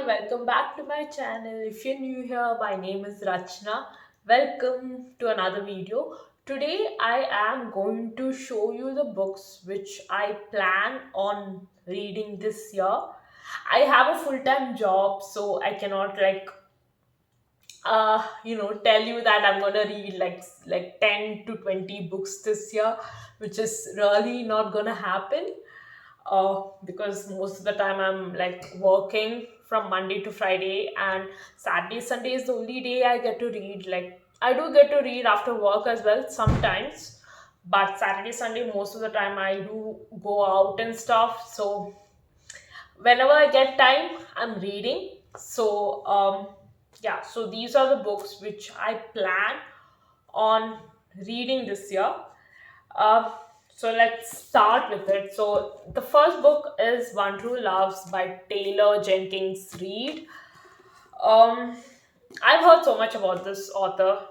welcome back to my channel. If you're new here, my name is Rachna. Welcome to another video. Today I am going to show you the books which I plan on reading this year. I have a full-time job, so I cannot tell you that I'm gonna read like 10 to 20 books this year, which is really not gonna happen because most of the time I'm like working from Monday to Friday, and Saturday, Sunday is the only day I get to read. Like, I do get to read after work as well sometimes, but Saturday, Sunday, most of the time I do go out and stuff. So, whenever I get time, I'm reading. So these are the books which I plan on reading this year. Uh, so let's start with it. So the first book is One True Loves by Taylor Jenkins Reid. Um, I've heard so much about this author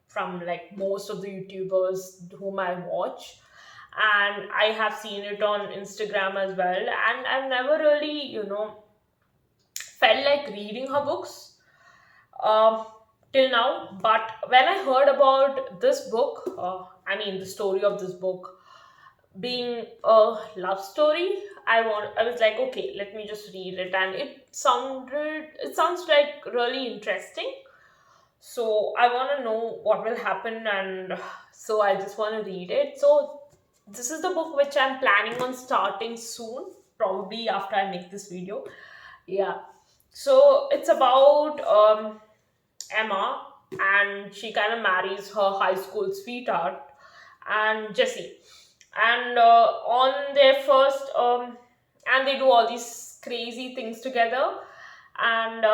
from like most of the YouTubers whom I watch, and I have seen it on Instagram as well. And I've never really, felt like reading her books uh, till now. But when I heard about this book, the story of this book being a love story, I was like, okay, let me just read it, and it sounds like really interesting. So I want to know what will happen, and so I just want to read it. So this is the book which I'm planning on starting soon, probably after I make this video. Yeah. So it's about Emma, and she kind of marries her high school sweetheart, and Jesse. And on their first, and they do all these crazy things together, and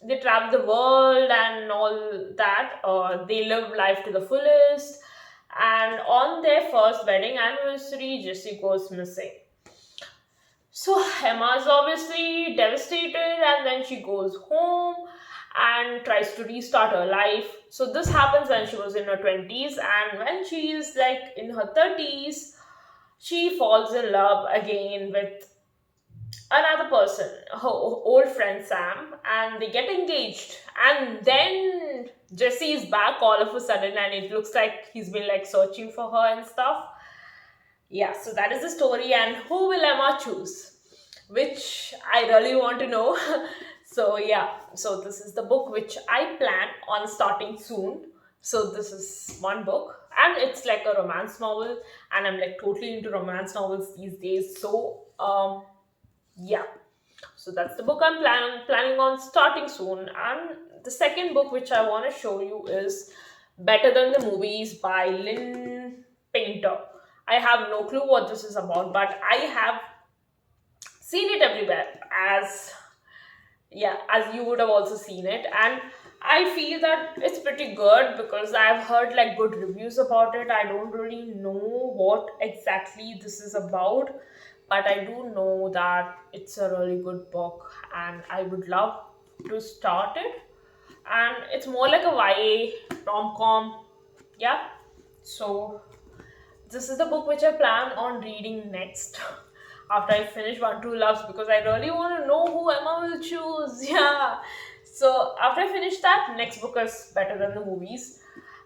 they travel the world and all that. They live life to the fullest. And on their first wedding anniversary, Jesse goes missing. So Emma's obviously devastated, and then she goes home and tries to restart her life. So this happens when she was in her 20s, and when she is like in her 30s, she falls in love again with another person, her old friend Sam, and they get engaged. And then Jesse is back all of a sudden, and it looks like he's been like searching for her and stuff. Yeah, so that is the story, and who will Emma choose? Which I really want to know. So, yeah, so this is the book which I plan on starting soon. So, this is one book, and it's like a romance novel, and I'm like totally into romance novels these days. So, yeah, so that's the book I'm planning on starting soon. And the second book which I want to show you is Better Than the Movies by Lynn Painter. I have no clue what this is about, but I have seen it everywhere, as you would have also seen it. And I feel that it's pretty good because I've heard like good reviews about it. I don't really know what exactly this is about, but I do know that it's a really good book, and I would love to start it. And it's more like a YA rom-com. Yeah, so this is the book which I plan on reading next after I finish One True Loves, because I really want to know who Emma will choose. Yeah. So after I finish that, next book is Better Than the Movies.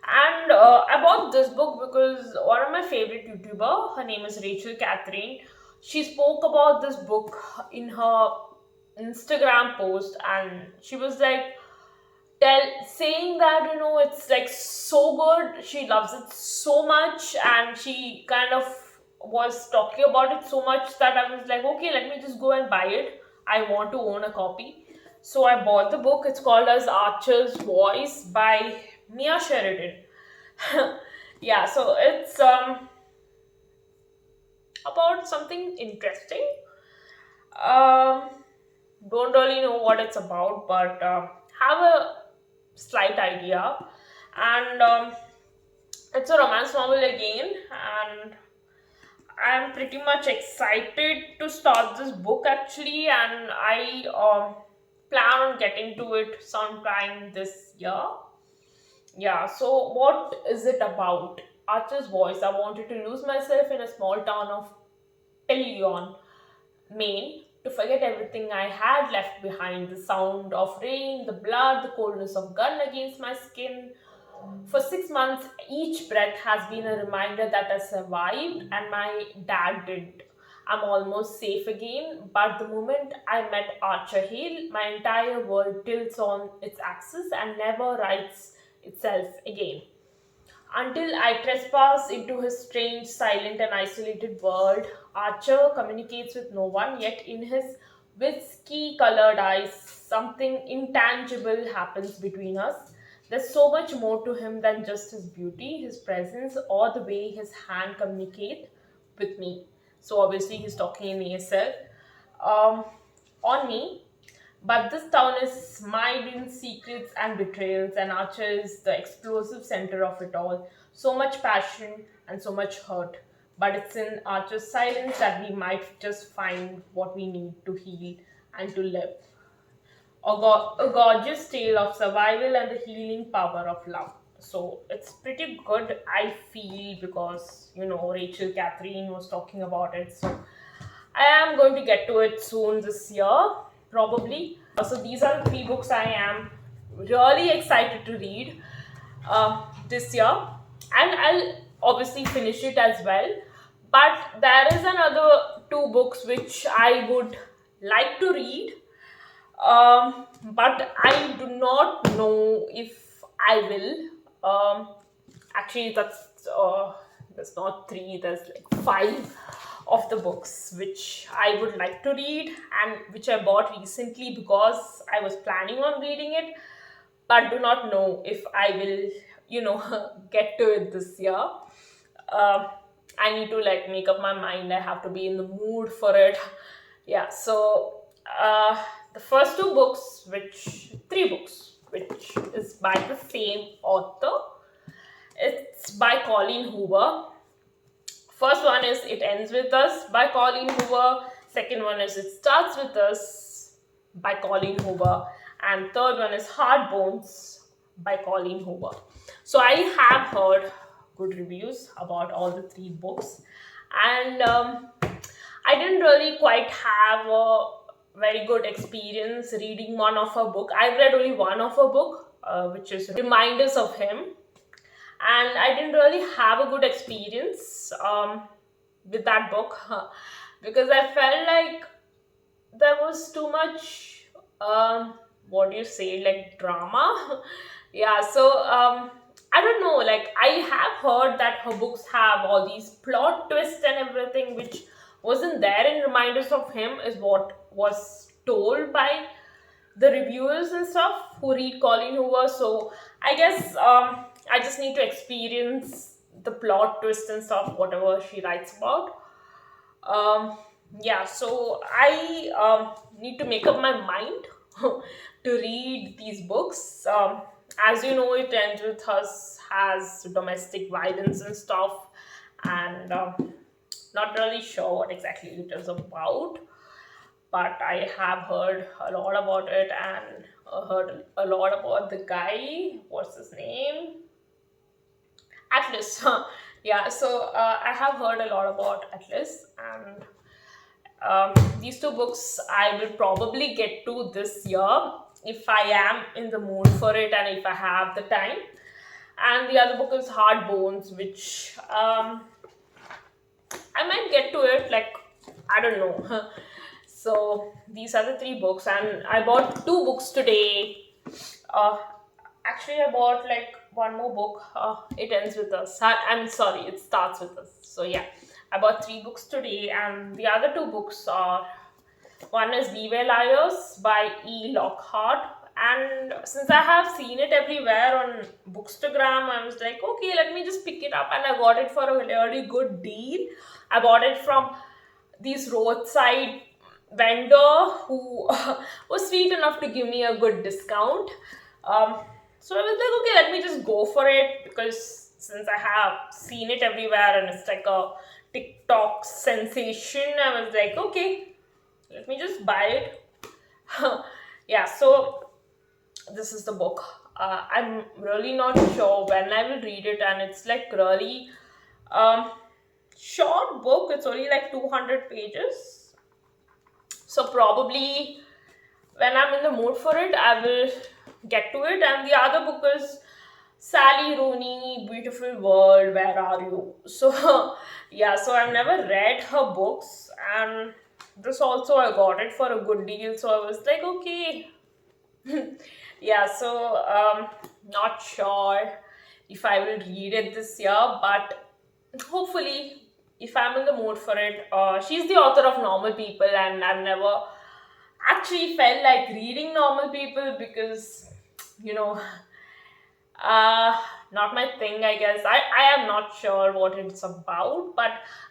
And I bought this book because one of my favorite YouTuber, her name is Rachel Catherine, she spoke about this book in her Instagram post, and she was like saying that it's like so good, she loves it so much, and she kind of was talking about it so much that I was like, okay, let me just go and buy it. I want to own a copy. So I bought the book. It's called as Archer's Voice by Mia Sheridan. Yeah, so it's about something interesting. um don't really know what it's about, but have a slight idea. And it's a romance novel again, and I'm pretty much excited to start this book actually, and I plan on getting to it sometime this year. Yeah, so what is it about? Archer's Voice. I wanted to lose myself in a small town of Pillion, Maine, to forget everything I had left behind, the sound of rain, the blood, the coldness of gun against my skin. For 6 months, each breath has been a reminder that I survived and my dad didn't. I'm almost safe again, but the moment I met Archer Hill, my entire world tilts on its axis and never rights itself again. Until I trespass into his strange, silent, and isolated world, Archer communicates with no one, yet in his whiskey colored eyes, something intangible happens between us. There's so much more to him than just his beauty, his presence, or the way his hand communicate with me. So obviously he's talking in ASL. Um, on me, but this town is mired in secrets and betrayals, and Archer is the explosive center of it all. So much passion and so much hurt. But it's in Archer's silence that we might just find what we need to heal and to live. A gorgeous tale of survival and the healing power of love. So it's pretty good, I feel, because Rachel Catherine was talking about it. So I am going to get to it soon this year, probably. So these are the three books I am really excited to read this year, and I'll obviously finish it as well. But there is another two books which I would like to read, but I do not know if I will. Actually, that's not three. There's like five of the books which I would like to read and which I bought recently because I was planning on reading it, but do not know if I will, get to it this year. Uh, I need to like make up my mind. I have to be in the mood for it. Yeah. So the first three books, which is by the same author. It's by Colleen Hoover. First one is It Ends With Us by Colleen Hoover. Second one is It Starts With Us by Colleen Hoover. And third one is Hard Bones by Colleen Hoover. So I have heard good reviews about all the three books. And I didn't really quite have a very good experience reading one of her book. I've read only one of her book, which is Reminders of Him, and I didn't really have a good experience with that book because I felt like there was too much what do you say, like drama. Yeah, so I don't know, like I have heard that her books have all these plot twists and everything which wasn't there in Reminders of Him, is what was told by the reviewers and stuff who read Colleen Hoover. So I guess I just need to experience the plot twist and stuff, whatever she writes about. Um, yeah, so I need to make up my mind to read these books. As you know, It Ends With Us has domestic violence and stuff, and not really sure what exactly it is about, but I have heard a lot about it and heard a lot about the guy. What's his name? Atlas. Yeah, so I have heard a lot about Atlas, and these two books I will probably get to this year if I am in the mood for it and if I have the time. And the other book is Hard Bones, which I might get to it, like, I don't know. So these are the three books, and I bought two books today. Uh, Actually, I bought like one more book. It Ends With Us. I'm sorry, It Starts With Us. So yeah, I bought three books today, and the other two books are, one is We Were Liars by E. Lockhart. And since I have seen it everywhere on Bookstagram, I was like, okay, let me just pick it up, and I got it for a really good deal. I bought it from this roadside vendor who was sweet enough to give me a good discount. So I was like, okay, let me just go for it, because since I have seen it everywhere and it's like a TikTok sensation, I was like, okay, let me just buy it. Yeah, so this is the book. I'm really not sure when I will read it, and it's like really short book. It's only like 200 pages. So probably when I'm in the mood for it, I will get to it. And the other book is Sally Rooney, Beautiful World, Where Are You? So, yeah, so I've never read her books, and this also I got it for a good deal. So I was like, okay, yeah, so not sure if I will read it this year, but hopefully, if I'm in the mood for it. She's the author of Normal People, and I've never actually felt like reading Normal People because, you know, uh, not my thing, I guess. I am not sure what it's about, but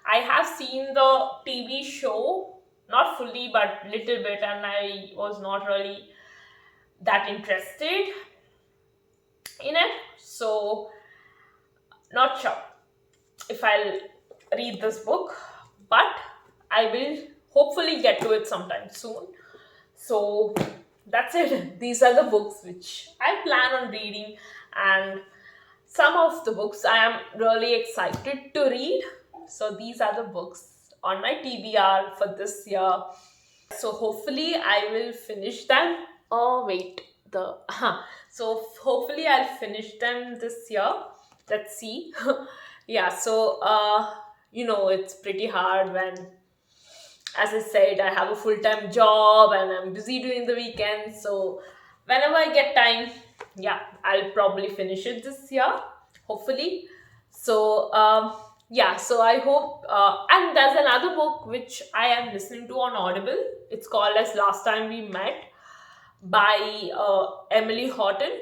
I have seen the TV show, not fully, but little bit, and I was not really that interested in it. So, not sure if I'll read this book, but I will hopefully get to it sometime soon. So that's it. These are the books which I plan on reading, and some of the books I am really excited to read. So these are the books on my TBR for this year. So hopefully I will finish them. Oh wait, so hopefully I'll finish them this year. Let's see. Yeah, so it's pretty hard when, as I said, I have a full-time job and I'm busy during the weekend. So whenever I get time, yeah, I'll probably finish it this year, hopefully. So yeah, so I hope. And there's another book which I am listening to on Audible. It's called as Last Time We Met by Emily Horton.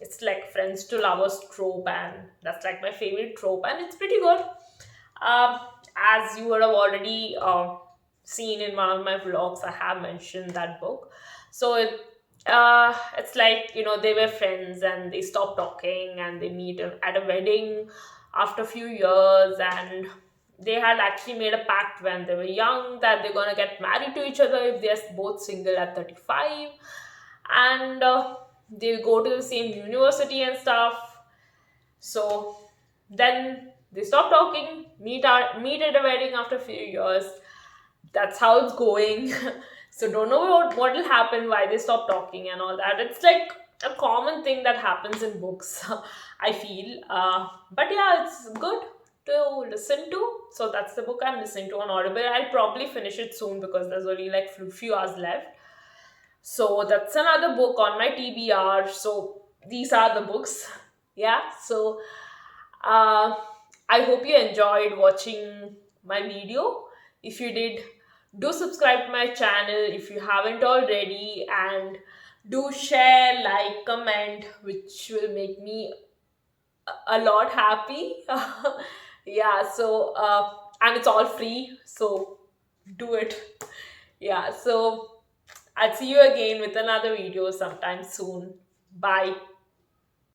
It's like friends to lovers trope, and that's like my favorite trope, and it's pretty good. Um, as you would have already seen in one of my vlogs, I have mentioned that book. So it's like, they were friends and they stopped talking and they meet at a wedding after a few years, and they had actually made a pact when they were young that they're gonna get married to each other if they're both single at 35, and they go to the same university and stuff. So then they stop talking, meet at a wedding after a few years. That's how it's going. So don't know what will happen, why they stop talking and all that. It's like a common thing that happens in books, I feel. But yeah, it's good to listen to. So that's the book I'm listening to on Audible. I'll probably finish it soon because there's only like few hours left. So that's another book on my TBR. So these are the books. Yeah. So uh, I hope you enjoyed watching my video. If you did, do subscribe to my channel if you haven't already, and do share, like, comment, which will make me a lot happy. Yeah, so and it's all free, so do it. Yeah, so I'll see you again with another video sometime soon. Bye.